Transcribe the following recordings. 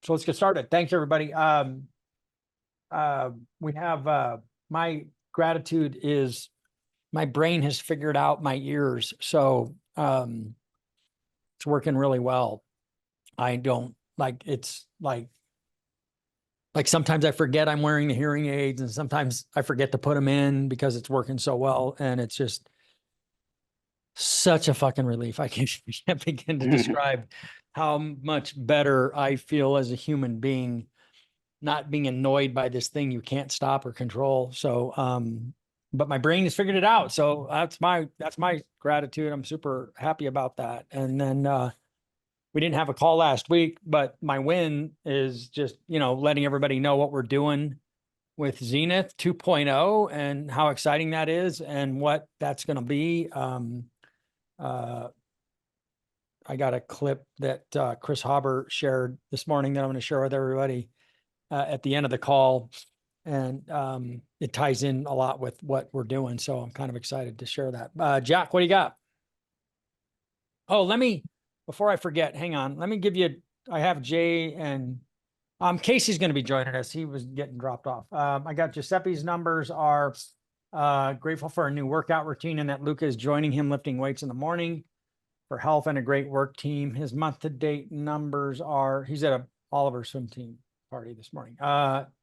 So let's get started. Thanks, everybody. We have my gratitude is my brain has figured out my ears. So it's working really well. I don't like it's like sometimes I forget I'm wearing the hearing aids, and sometimes I forget to put them in because it's working so well. And it's just such a fucking relief. I can't begin to describe how much better I feel as a human being, not being annoyed by this thing you can't stop or control. So, but my brain has figured it out. So that's my gratitude. I'm super happy about that. And then, we didn't have a call last week, but my win is just, letting everybody know what we're doing with Zenith 2.0 and how exciting that is and what that's going to be. I got a clip that Chris Hauber shared this morning that I'm going to share with everybody at the end of the call. And it ties in a lot with what we're doing. So I'm kind of excited to share that. Jack, what do you got? Oh, before I forget, hang on. Let me give you, I have Jay and Casey's going to be joining us. He was getting dropped off. I got Giuseppe's numbers are grateful for a new workout routine and that Luca is joining him lifting weights in the morning for health and a great work team. His month to date numbers are, he's at a Oliver swim team party this morning.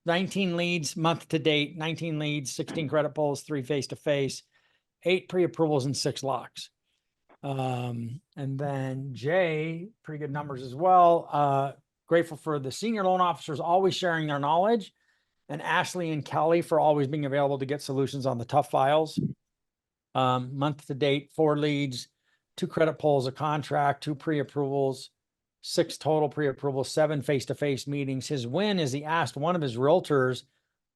19 leads month to date, 19 leads, 16 credit pulls, 3 face-to-face, 8 pre-approvals and 6 locks. And then Jay, pretty good numbers as well. Grateful for the senior loan officers always sharing their knowledge, and Ashley and Kelly for always being available to get solutions on the tough files. Month to date, 4 leads, 2 credit pulls, a contract, 2 pre-approvals, 6 total pre-approvals, 7 face-to-face meetings. His win is he asked one of his realtors,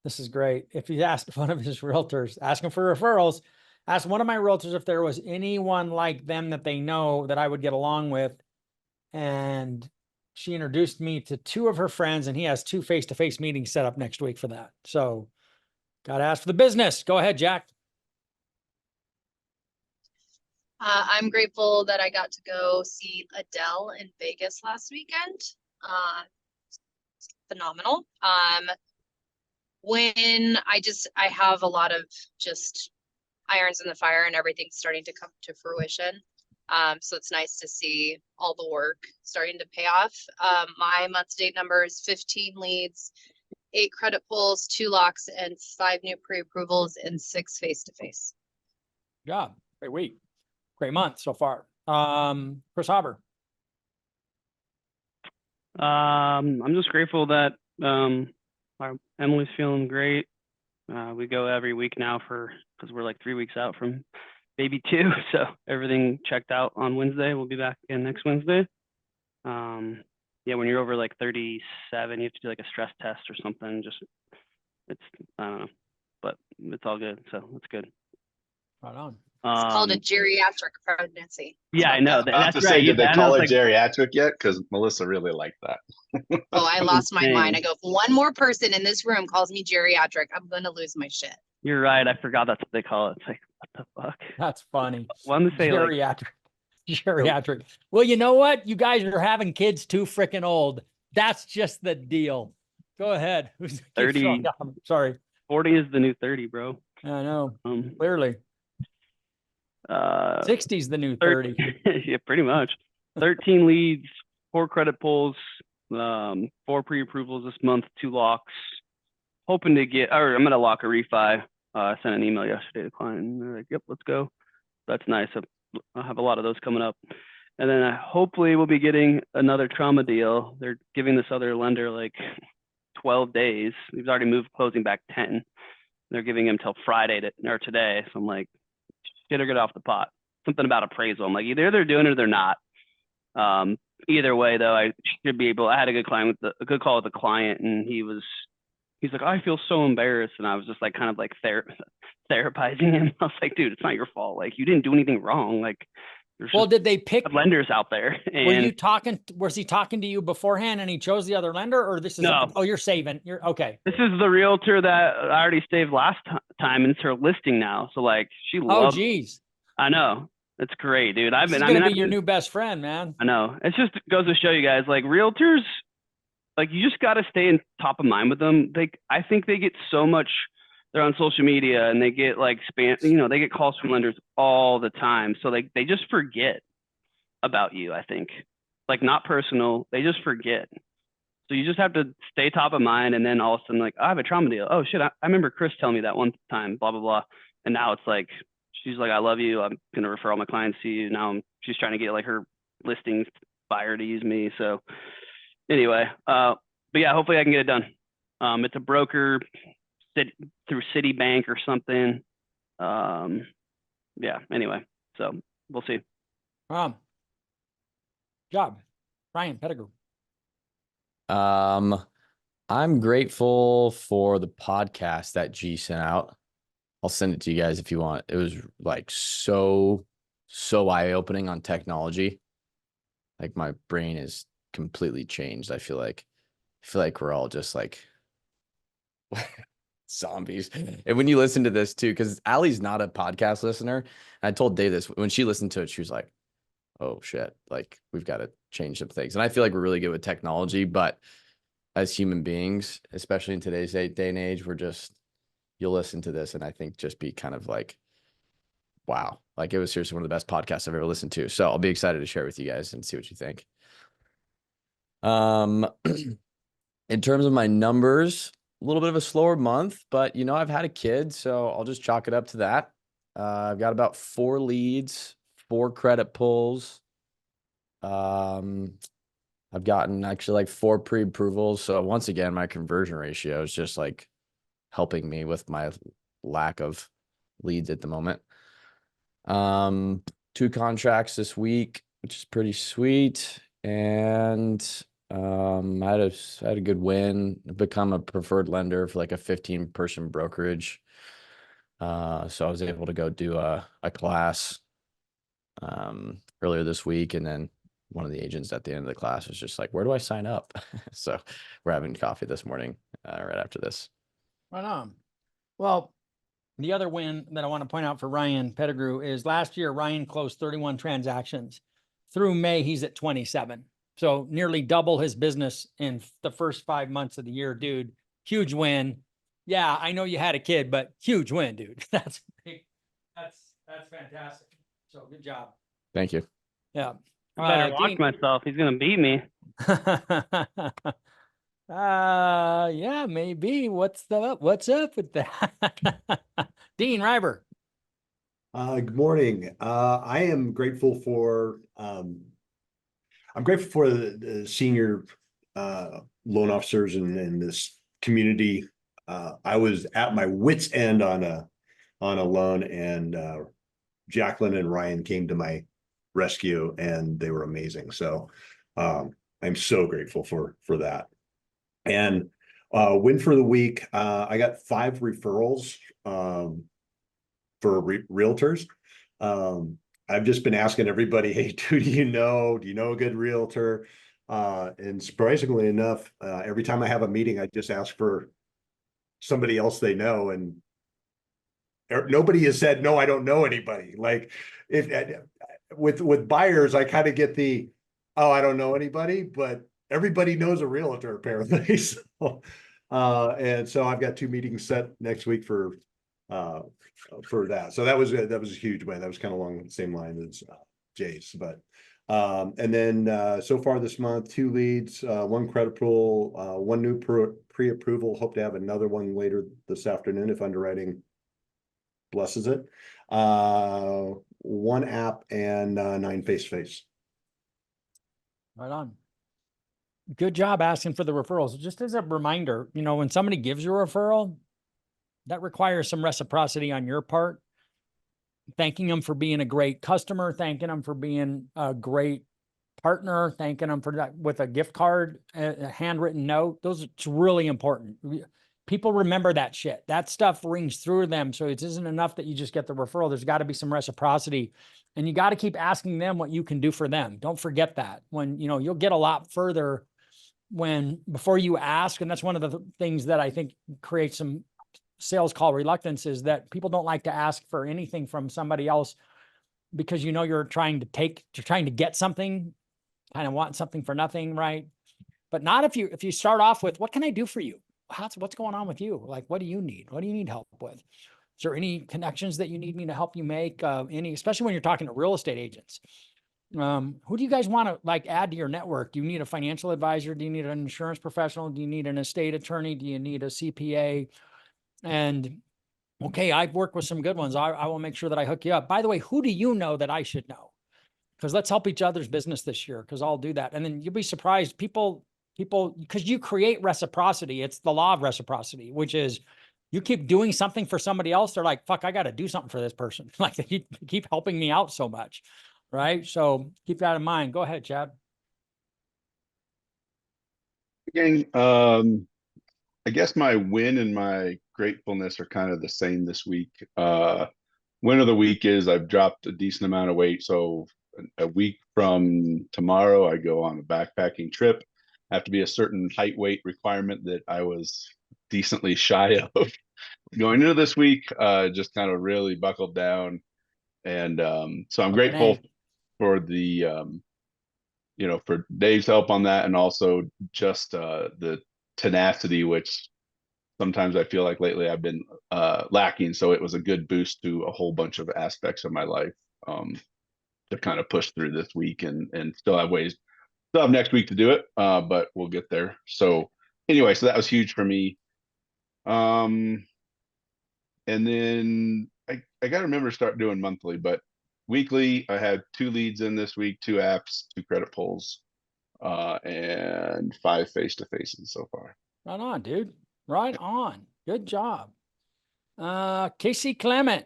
this is great. If he asked one of his realtors, asking for referrals, asked one of my realtors if there was anyone like them that they know that I would get along with. And she introduced me to 2 of her friends, and he has 2 face-to-face meetings set up next week for that. So got to ask for the business. Go ahead, Jack. I'm grateful that I got to go see Adele in Vegas last weekend. Phenomenal. When I have a lot of just irons in the fire and everything's starting to come to fruition. So it's nice to see all the work starting to pay off. My month to date number is 15 leads, 8 credit pulls, 2 locks, and 5 new pre-approvals and 6 face-to-face. Good job. Great week. Great month so far. Chris Hauber. I'm just grateful that Emily's feeling great. We go every week now because we're like 3 weeks out from baby 2. So everything checked out on Wednesday. We'll be back again next Wednesday. Yeah, when you're over like 37, you have to do like a stress test or something. I don't know, but it's all good. So that's good. Right on. It's called a geriatric pregnancy. Yeah, I know. That's right. Say, did they call it geriatric yet? Because Melissa really liked that. Oh, I lost my mind. I go, if one more person in this room calls me geriatric, I'm going to lose my shit. You're right. I forgot that's what they call it. It's like, what the fuck? That's funny. One to say geriatric. Geriatric. Well, you know what? You guys are having kids too freaking old. That's just the deal. Go ahead. 30. Sorry. 40 is the new 30, bro. I know. Clearly. 60 is the new 30. Yeah, pretty much. 13 leads, 4 credit pulls, 4 pre-approvals this month, 2 locks. Hoping to get, or I'm going to lock a refi. I sent an email yesterday to the client and they're like, yep, let's go. That's nice. I'll have a lot of those coming up. And then hopefully we'll be getting another trauma deal. They're giving this other lender like 12 days. He's already moved closing back 10. They're giving him till Friday or today. So I'm like, shit or get off the pot. Something about appraisal. I'm like, either they're doing it or they're not. Either way, though, I should be able. I had a good call with the client, and he's like, I feel so embarrassed, and I was just like, kind of like therapizing him. I was like, dude, it's not your fault. Like, you didn't do anything wrong. Like, well, did they pick lenders out there? And was he talking to you beforehand, and he chose the other lender, or this is no? Oh, you're saving. You're okay. This is the realtor that I already saved last time, and it's her listing now. So like, she loves. Oh, geez. I know. It's great, dude. This is gonna be your new best friend, man. I know. It just goes to show you guys, like, realtors like you just got to stay in top of mind with them. I think they get so much, they're on social media and they get like spam, they get calls from lenders all the time. So they just forget about you, I think. Like not personal, they just forget. So you just have to stay top of mind, and then all of a sudden, like, I have a trauma deal. Oh shit, I remember Chris telling me that one time, blah, blah, blah. And now it's like, she's like, I love you. I'm going to refer all my clients to you. Now she's trying to get like her listings buyer to use me. So anyway, but yeah, hopefully I can get it done. It's a broker through Citibank or something. Yeah, anyway, so we'll see. Job. Ryan Pettigrew. I'm grateful for the podcast that G sent out. I'll send it to you guys if you want. It was like so eye-opening on technology. Like my brain is completely changed. I feel like we're all just like zombies. And when you listen to this too, because Allie's not a podcast listener. I told Dave this when she listened to it, she was like, oh shit, like we've got to change some things. And I feel like we're really good with technology, but as human beings, especially in today's day and age, you'll listen to this and I think just be kind of like, wow, like it was seriously one of the best podcasts I've ever listened to. So I'll be excited to share with you guys and see what you think. In terms of my numbers, a little bit of a slower month, but I've had a kid, so I'll just chalk it up to that. I've got about 4 leads, 4 credit pulls. I've gotten actually like 4 pre-approvals. So once again, my conversion ratio is just like helping me with my lack of leads at the moment. 2 contracts this week, which is pretty sweet. And I had a good win, become a preferred lender for like a 15-person brokerage. So I was able to go do a class earlier this week, and then one of the agents at the end of the class was just like, where do I sign up? So we're having coffee this morning right after this. Right on. Well, the other win that I want to point out for Ryan Pettigrew is last year, Ryan closed 31 transactions. Through May, he's at 27. So nearly double his business in the first 5 months of the year, dude. Huge win. Yeah, I know you had a kid, but huge win, dude. That's big. That's fantastic. So good job. Thank you. Yeah. I better watch Dean. myself. He's going to beat me. Yeah, maybe. What's up with that? Dean Reiber. Good morning. I am grateful for the senior loan officers in this community. I was at my wit's end on a loan, and Jacqueline and Ryan came to my rescue, and they were amazing. So I'm so grateful for that. And win for the week, I got 5 referrals for realtors. I've just been asking everybody, hey, do you know a good realtor? And surprisingly enough, every time I have a meeting, I just ask for somebody else they know, and nobody has said, no, I don't know anybody. Like with buyers, I kind of get the, oh, I don't know anybody, but everybody knows a realtor apparently. So, and so I've got 2 meetings set next week for that. So that was a huge win. That was kind of along the same line as Jay's, but and then so far this month, 2 leads, 1 credit pool, 1 new pre-approval. Hope to have another one later this afternoon if underwriting blesses it. 1 app and 9 face-to-face. Right on. Good job asking for the referrals. Just as a reminder, when somebody gives you a referral, that requires some reciprocity on your part. Thanking them for being a great customer, thanking them for being a great partner, thanking them for that with a gift card, a handwritten note. It's really important. People remember that shit. That stuff rings through them. So it isn't enough that you just get the referral. There's got to be some reciprocity, and you got to keep asking them what you can do for them. Don't forget that. When, you'll get a lot further before you ask. And that's one of the things that I think creates some sales call reluctance, is that people don't like to ask for anything from somebody else because you're trying to get something, kind of want something for nothing, right? but not if you start off with, what can I do for you? What's going on with you? Like, what do you need? What do you need help with? Is there any connections that you need me to help you make? Especially when you're talking to real estate agents. Who do you guys want to like add to your network? Do you need a financial advisor? Do you need an insurance professional? Do you need an estate attorney? Do you need a CPA? And okay, I've worked with some good ones. I will make sure that I hook you up. By the way, who do you know that I should know? Because let's help each other's business this year, because I'll do that. And then you'll be surprised, people, because you create reciprocity. It's the law of reciprocity, which is you keep doing something for somebody else. They're like, fuck, I got to do something for this person. Like they keep helping me out so much. Right. So keep that in mind. Go ahead, Chad. Gang, I guess my win and my gratefulness are kind of the same this week. Win of the week is I've dropped a decent amount of weight. So a week from tomorrow, I go on a backpacking trip. I have to be a certain height weight requirement that I was decently shy of going into this week. Just kind of really buckled down. And so I'm grateful for the for Dave's help on that, and also just the tenacity, which sometimes I feel like lately I've been lacking. So it was a good boost to a whole bunch of aspects of my life to kind of push through this week, and still have next week to do it, but we'll get there. So anyway, so that was huge for me. And then I got to remember to start doing monthly, but weekly, I had 2 leads in this week, 2 apps, 2 credit pulls, and 5 face-to-faces so far. Right on, dude. Right on. Good job. Casey Clement.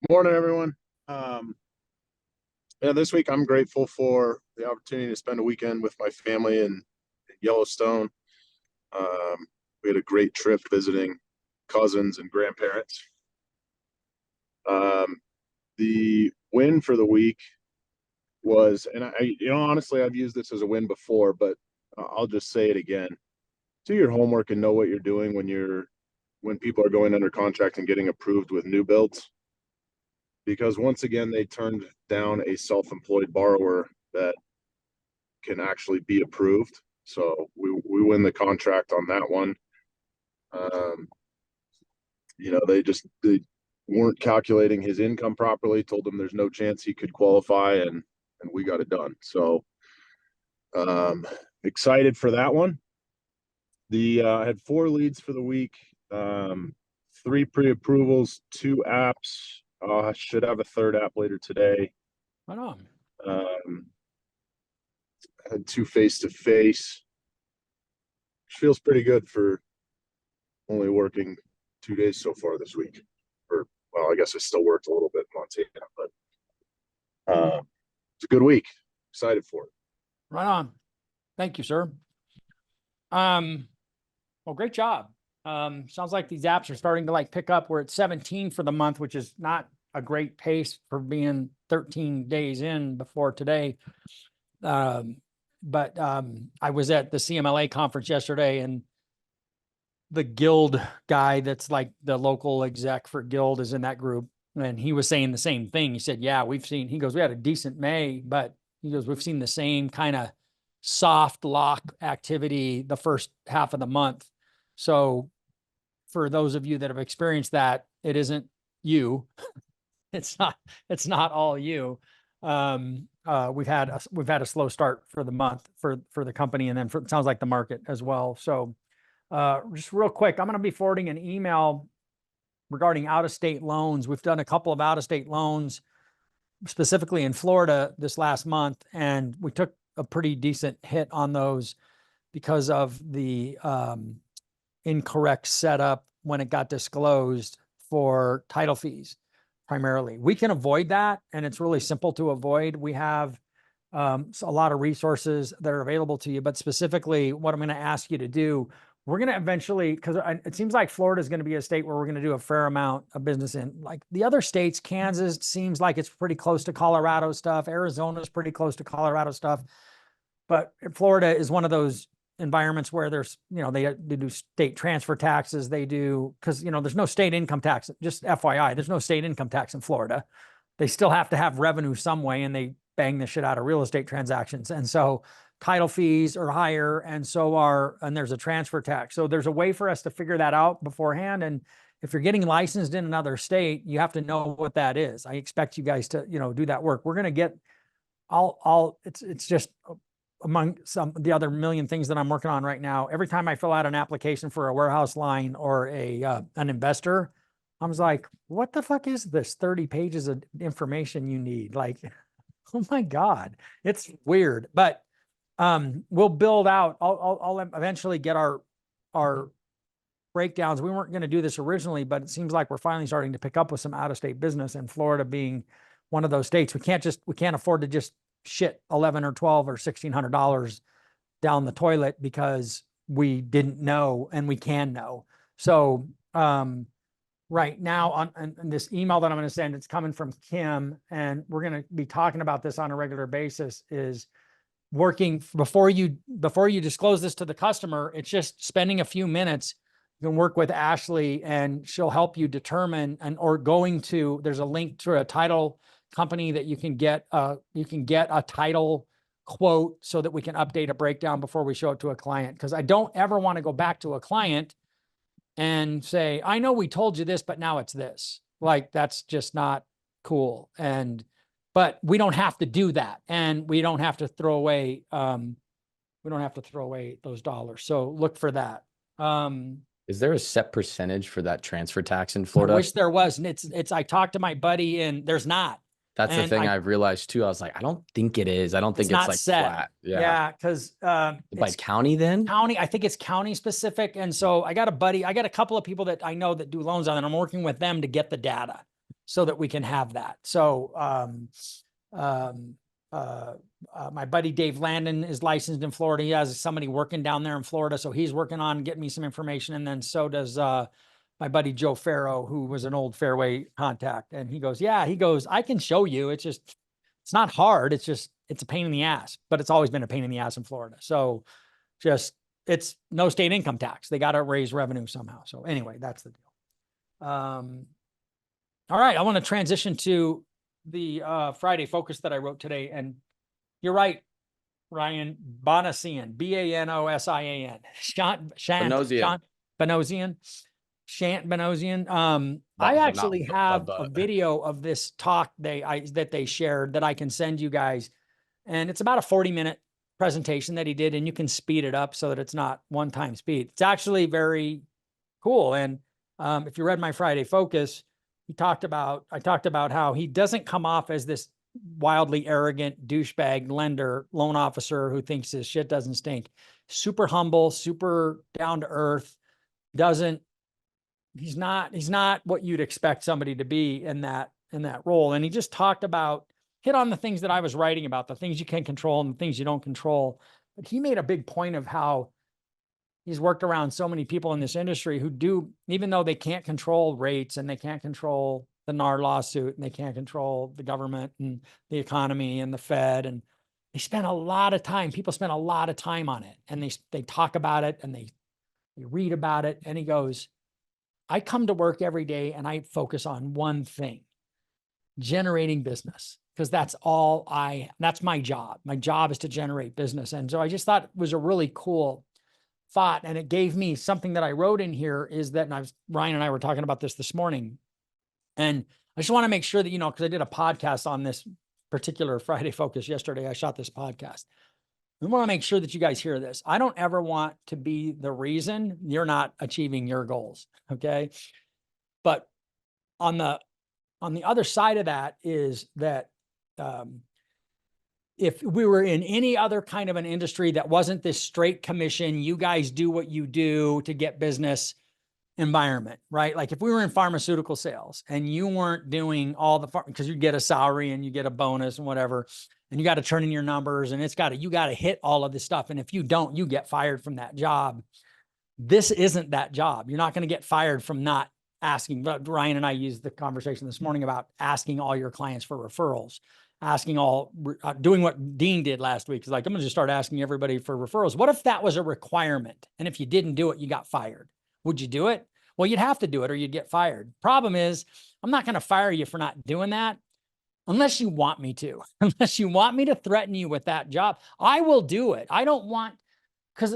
Morning, everyone. Yeah, this week I'm grateful for the opportunity to spend a weekend with my family in Yellowstone. We had a great trip visiting cousins and grandparents. The win for the week was, and honestly, I've used this as a win before, but I'll just say it again. Do your homework and know what you're doing when people are going under contract and getting approved with new builds. Because once again, they turned down a self-employed borrower that can actually be approved. So we win the contract on that one. They weren't calculating his income properly, told him there's no chance he could qualify, and we got it done. So excited for that one. I had 4 leads for the week, 3 pre-approvals, 2 apps. I should have a 3rd app later today. Right on. Had 2 face-to-face, which feels pretty good for only working 2 days so far this week. Well, I guess I still worked a little bit in Montana, but it's a good week. Excited for it. Right on. Thank you, sir. Well, great job. Sounds like these apps are starting to like pick up. We're at 17 for the month, which is not a great pace for being 13 days in before today. But I was at the CMLA conference yesterday, and the Guild guy that's like the local exec for Guild is in that group. And he was saying the same thing. He said, yeah, we had a decent May, but he goes, we've seen the same kind of soft lock activity the first half of the month. So for those of you that have experienced that, it isn't you. It's not all you. We've had a slow start for the month for the company, and then it sounds like the market as well. So just real quick, I'm going to be forwarding an email regarding out-of-state loans. We've done a couple of out-of-state loans, specifically in Florida this last month, and we took a pretty decent hit on those because of the incorrect setup when it got disclosed for title fees, primarily. We can avoid that, and it's really simple to avoid. We have a lot of resources that are available to you, but specifically what I'm going to ask you to do, we're going to eventually, because it seems like Florida is going to be a state where we're going to do a fair amount of business in. Like the other states, Kansas seems like it's pretty close to Colorado stuff. Arizona is pretty close to Colorado stuff. But Florida is one of those environments where there's, they do state transfer taxes. They do, because, there's no state income tax. Just FYI, there's no state income tax in Florida. They still have to have revenue some way, and they bang the shit out of real estate transactions. And so title fees are higher and there's a transfer tax. So there's a way for us to figure that out beforehand. And if you're getting licensed in another state, you have to know what that is. I expect you guys to, do that work. We're going to get it's just among the other million things that I'm working on right now. Every time I fill out an application for a warehouse line or an investor, I was like, what the fuck is this 30 pages of information you need? Like, oh my God, it's weird, but we'll build out. I'll eventually get our breakdowns. We weren't going to do this originally, but it seems like we're finally starting to pick up with some out-of-state business, and Florida being one of those states. We can't afford to just shit $11 or $12 or $1,600 down the toilet because we didn't know and we can know. So right now on this email that I'm going to send, it's coming from Kim, and we're going to be talking about this on a regular basis, is working before you disclose this to the customer. It's just spending a few minutes. You can work with Ashley and she'll help you determine, there's a link to a title company that you can get a title quote so that we can update a breakdown before we show it to a client. Cause I don't ever want to go back to a client and say, I know we told you this, but now it's this. Like, that's just not cool. But we don't have to do that. And we don't have to throw away, those dollars. So look for that. Is there a set percentage for that transfer tax in I Florida? wish there was. And I talked to my buddy, and there's not. That's the and thing I- I've realized too. I was like, I don't think it is. I don't think It's it's not like set. flat. Yeah. Yeah. Cause, By it's county then? county. I think it's county specific. And so I got a couple of people that I know that do loans on it. I'm working with them to get the data so that we can have that. So, my buddy Dave Landon is licensed in Florida. He has somebody working down there in Florida. So he's working on getting me some information. And then so does, my buddy Joe Farrow, who was an old Fairway contact. And he goes, I can show you. It's not hard. It's a pain in the ass, but it's always been a pain in the ass in Florida. So it's no state income tax. They got to raise revenue somehow. So anyway, that's the deal. All right. I want to transition to the Friday focus that I wrote today. And you're right, Ryan, Bonosian, Banosian, Shant Banosian. I But actually not- have but- a video of this talk that they shared that I can send you guys. And it's about a 40-minute presentation that he did, and you can speed it up so that it's not one-time speed. It's actually very cool. And if you read my Friday focus, I talked about how he doesn't come off as this wildly arrogant douchebag loan officer who thinks his shit doesn't stink. Super humble, super down to earth. He's not what you'd expect somebody to be in that role. And he just hit on the things that I was writing about, the things you can control and the things you don't control. But he made a big point of how he's worked around so many people in this industry who do, even though they can't control rates and they can't control the NAR lawsuit and they can't control the government and the economy and the Fed, and people spend a lot of time on it, and they talk about it and they read about it. And he goes, I come to work every day and I focus on one thing: generating business, because that's my job. My job is to generate business. And so I just thought it was a really cool thought. And it gave me something that I wrote in here is that, and Ryan and I were talking about this morning. And I just want to make sure that, because I did a podcast on this particular Friday focus yesterday. I shot this podcast. I want to make sure that you guys hear this. I don't ever want to be the reason you're not achieving your goals. Okay. But on the other side of that is that, if we were in any other kind of an industry that wasn't this straight commission, you guys do what you do to get business environment, right? Like if we were in pharmaceutical sales and you weren't doing all because you get a salary and you get a bonus and whatever, and you got to turn in your numbers and you got to hit all of this stuff. And if you don't, you get fired from that job. This isn't that job. You're not going to get fired from not asking. But Ryan and I used the conversation this morning about asking all your clients for referrals, doing what Dean did last week. He's like, I'm going to just start asking everybody for referrals. What if that was a requirement? And if you didn't do it, you got fired. Would you do it? Well, you'd have to do it or you'd get fired. Problem is, I'm not going to fire you for not doing that. unless you want me to, unless you want me to threaten you with that job, I will do it. I don't want, because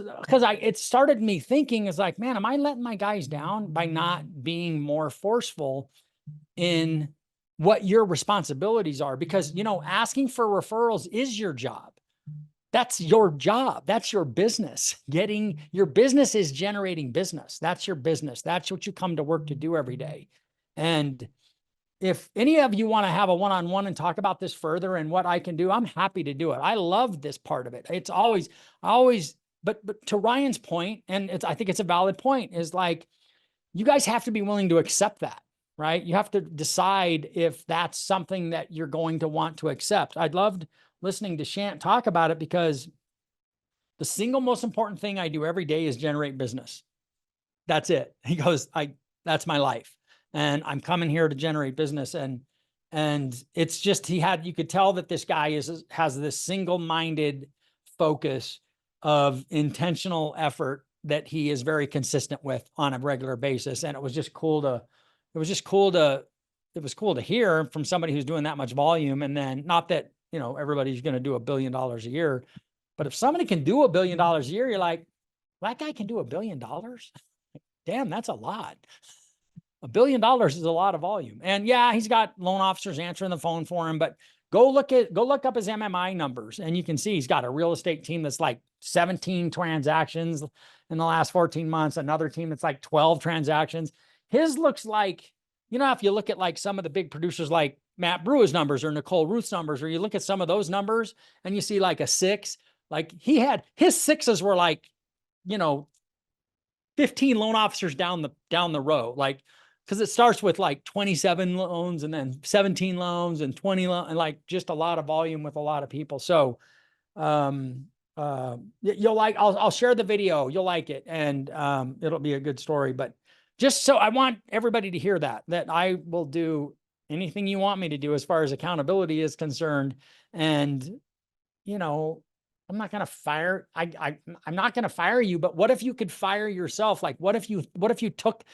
it started me thinking is like, man, am I letting my guys down by not being more forceful in what your responsibilities are? Because, you know, asking for referrals is your job. That's your job. That's your business. Your business is generating business. That's your business. That's what you come to work to do every day. And if any of you want to have a one-on-one and talk about this further and what I can do, I'm happy to do it. I love this part of it. It's always, but to Ryan's point, and I think it's a valid point, is like, you guys have to be willing to accept that, right? You have to decide if that's something that you're going to want to accept. I'd loved listening to Shant talk about it, because the single most important thing I do every day is generate business. That's it. He goes, that's my life. And I'm coming here to generate business. And it's just, you could tell that this guy has this single-minded focus of intentional effort that he is very consistent with on a regular basis. And it was cool to hear from somebody who's doing that much volume. And then, not that, you know, everybody's going to do $1 billion a year, but if somebody can do $1 billion a year, you're like, that guy can do $1 billion. Damn, that's a lot. $1 billion is a lot of volume. And yeah, he's got loan officers answering the phone for him, but go look up his MMI numbers, and you can see he's got a real estate team that's like 17 transactions in the last 14 months, another team that's like 12 transactions. His looks like, you know, if you look at like some of the big producers like Matt Brewer's numbers or Nicole Ruth's numbers, or you look at some of those numbers and you see like a 6, like his 6s were like, you know, 15 loan officers down the row, like, because it starts with like 27 loans and then 17 loans and 20 loans, and like just a lot of volume with a lot of people. So you'll like, I'll share the video, you'll like it, and it'll be a good story. But just so I want everybody to hear that I will do anything you want me to do as far as accountability is concerned. And, you know, I'm not going to fire, I'm not going to fire you, but what if you could fire yourself? Like, what if you took,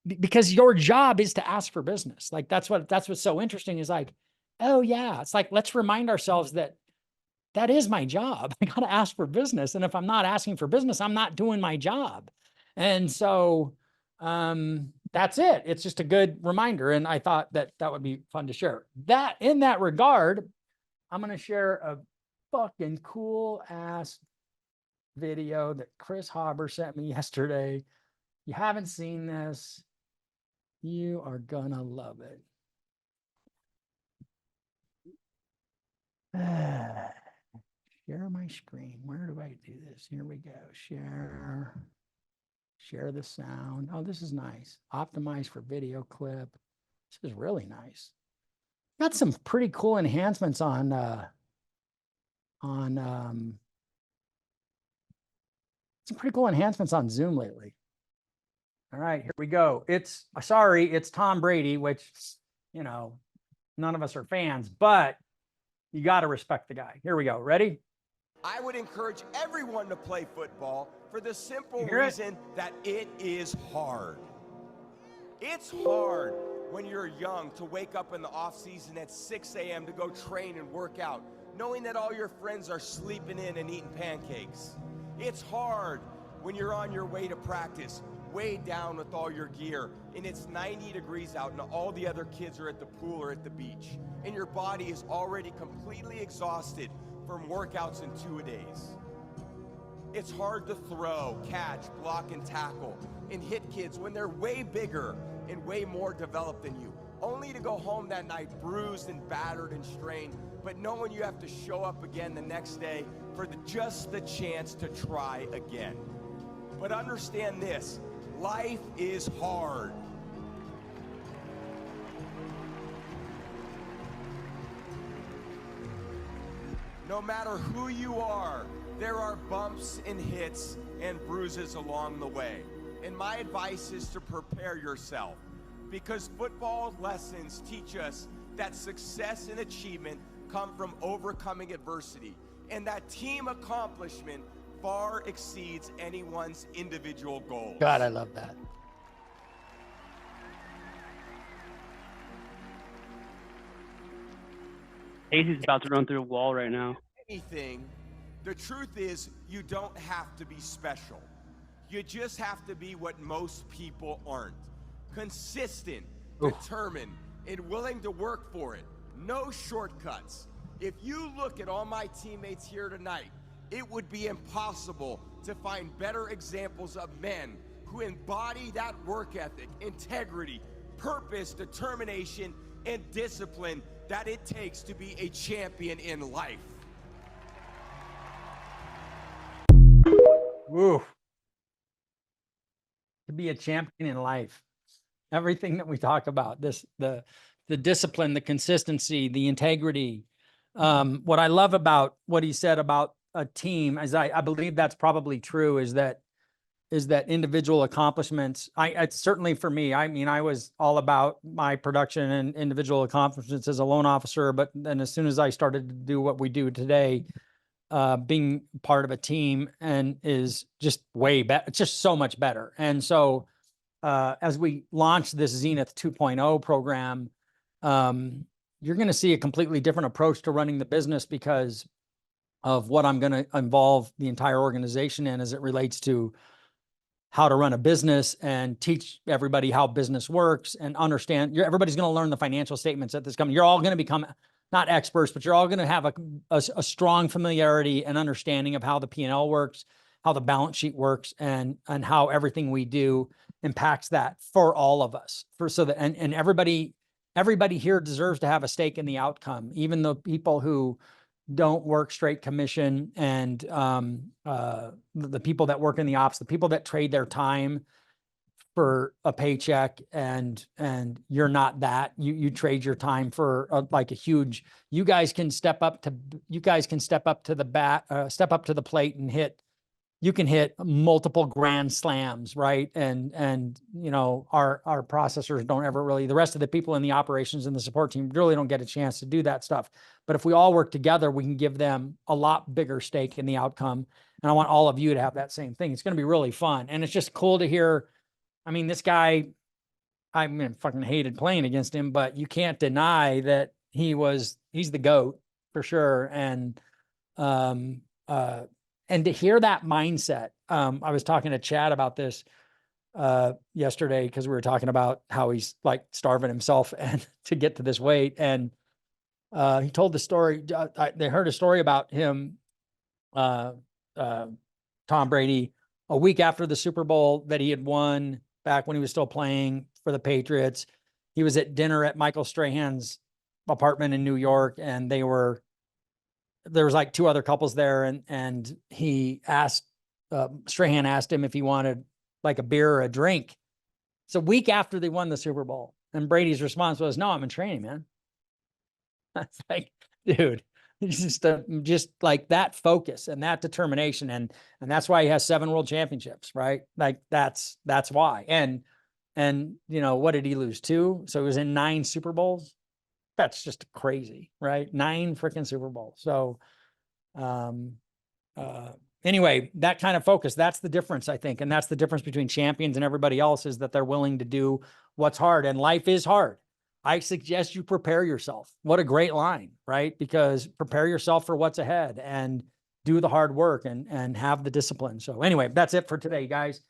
because your job is to ask for business. Like, that's what's so interesting, is like, oh yeah, it's like, let's remind ourselves that is my job. I got to ask for business. And if I'm not asking for business, I'm not doing my job. And so, that's it. It's just a good reminder. And I thought that would be fun to share. That, in that regard, I'm going to share a fucking cool ass video that Chris Hauber sent me yesterday. If you haven't seen this, you are gonna love it. Share my screen. Where do I do this? Here we go. Share the sound. Oh, this is nice. Optimize for video clip. This is really nice. Got some pretty cool enhancements on Zoom lately. All right, here we go. It's Tom Brady, which, you know, none of us are fans, but you got to respect the guy. Here we go. Ready? I would encourage everyone to play football for the simple reason that it is hard. It's hard when you're young to wake up in the off season at 6 a.m. to go train and work out, knowing that all your friends are sleeping in and eating pancakes. It's hard when you're on your way to practice, weighed down with all your gear, and it's 90 degrees out and all the other kids are at the pool or at the beach, and your body is already completely exhausted from workouts in 2 days. It's hard to throw, catch, block, and tackle, and hit kids when they're way bigger and way more developed than you, only to go home that night bruised and battered and strained, but knowing you have to show up again the next day for just the chance to try again. But understand this, life is hard. No matter who you are, there are bumps and hits and bruises along the way. And my advice is to prepare yourself, because football lessons teach us that success and achievement come from overcoming adversity, and that team accomplishment far exceeds anyone's individual goals. God, I love that. Casey's about to run through a wall right now. Anything, the truth is you don't have to be special. You just have to be what most people aren't. Consistent, determined, and willing to work for it. No shortcuts. If you look at all my teammates here tonight, it would be impossible to find better examples of men who embody that work ethic, integrity, purpose, determination, and discipline that it takes to be a champion in life. Woo. To be a champion in life. Everything that we talk about, the discipline, the consistency, the integrity. What I love about what he said about a team, as I believe that's probably true, is that individual accomplishments. It's certainly for me. I mean, I was all about my production and individual accomplishments as a loan officer, but then as soon as I started to do what we do today, being part of a team and is just way better. It's just so much better. And so, as we launch this Zenith 2.0 program, you're going to see a completely different approach to running the business because of what I'm going to involve the entire organization in as it relates to how to run a business and teach everybody how business works and understand. Everybody's going to learn the financial statements at this company. You're all going to become not experts, but you're all going to have a strong familiarity and understanding of how the P&L works, how the balance sheet works, and how everything we do impacts that for all of us. And everybody here deserves to have a stake in the outcome, even the people who don't work straight commission and the people that work in the ops, the people that trade their time for a paycheck, and you're not that. You trade your time for like a huge. You guys can step up to the plate and hit. You can hit multiple grand slams, right? And you know, our processors don't ever really. The rest of the people in the operations and the support team really don't get a chance to do that stuff. But if we all work together, we can give them a lot bigger stake in the outcome. And I want all of you to have that same thing. It's going to be really fun, and it's just cool to hear. I mean, this guy, I mean, fucking hated playing against him, but you can't deny that he's the GOAT for sure. And to hear that mindset, I was talking to Chad about this yesterday because we were talking about how he's like starving himself and to get to this weight. And he told the story. They heard a story about him, Tom Brady, a week after the Super Bowl that he had won back when he was still playing for the Patriots. He was at dinner at Michael Strahan's apartment in New York, and there was like two other couples there, and he asked, Strahan asked him if he wanted like a beer or a drink. It's a week after they won the Super Bowl. And Brady's response was, "No, I'm in training, man." It's like, dude, just like that focus and that determination. And that's why he has 7 world championships, right? Like that's why. And, you know, what did he lose? 2? So he was in 9 Super Bowls. That's just crazy, right? 9 freaking Super Bowls. So, anyway, that kind of focus, that's the difference, I think. And that's the difference between champions and everybody else, is that they're willing to do what's hard, and life is hard. I suggest you prepare yourself. What a great line, right? Because prepare yourself for what's ahead and do the hard work and have the discipline. So anyway, that's it for today, guys.